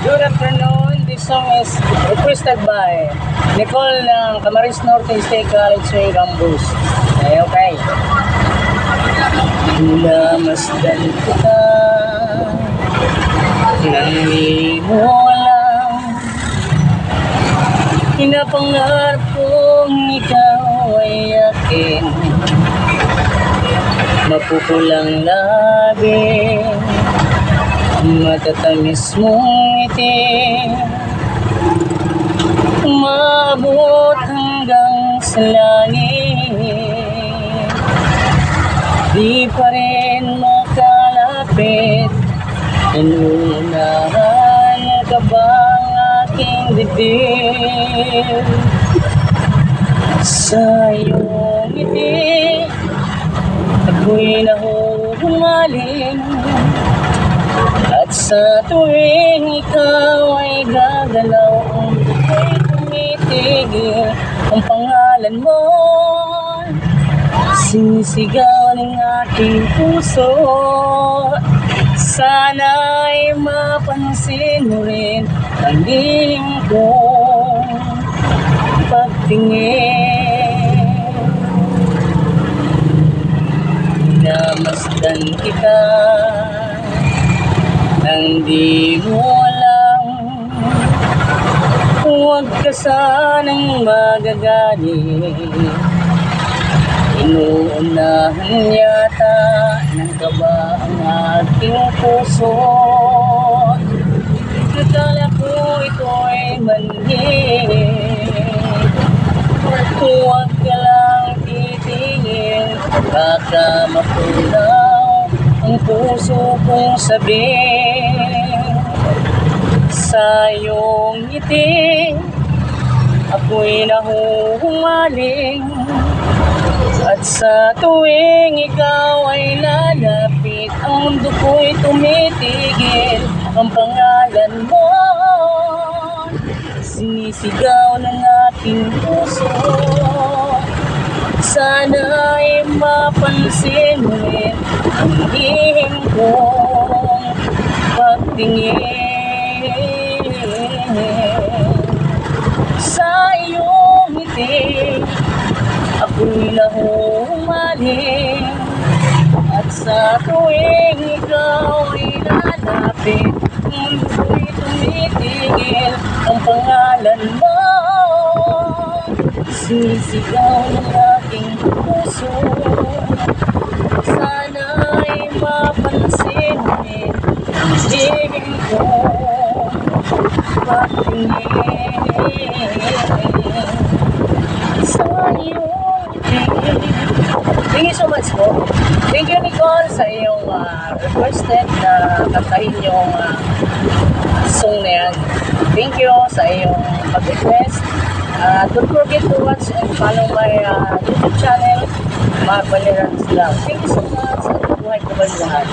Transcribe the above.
Good afternoon. This song is requested by Nicole ng Camarines Norte State College Swing Campus. Okay. Namasdan kita nang di mo alam. Pinapangarap kong ikaw ay akin. Mapupulang labi, matatamis mong ngiti, maabot hanggang sa langit. Di pa rin makalapit, inuunahan ka ba ang aking dibdib? Sa iyong ngiti ako'y nahuhumaling, at sa tuwing ikaw ay gagalaw, ang ako'y tumitigil. Ang pangalan mo sinisigaw ng aking puso. Sana'y mapansin mo rin ang lihim kong pagtingin. Namasdan kita nang di mo alam. Huwag ka sanang magagalit, inuunahan yata ng kaba ang aking puso. Akala ko ito'y manhid, huwag ka lang titingin, baka mapunaw ang puso kong sabihin. Sa iyong ngiti ako'y nahuhumaling, at sa tuwing ikaw ay lalapit, ang mundo ko'y tumitigil. Ang pangalan mo sinisigaw ng aking puso. Sana'y mapansin mo rin ang lihim kong pagtingin. Sa iyong ngiti ako'y nahuhumaling, at sa tuwing ikaw ay lalapit, ang mundo ko'y tumitigil. Ang pangalan mo sinisigaw ng aking puso. Sana'y mapansin mo rin ang lihim kong pagtingin. Sa iyong ngiti. Thank you so much po. Thank you, Nicole, sa iyong requested na kantahin yung song na yan. Thank you sa iyong pag-request. Don't forget to watch and follow my YouTube channel, Mark Valeranos Vlog. Thank you so much. Buhay ko ba lahat?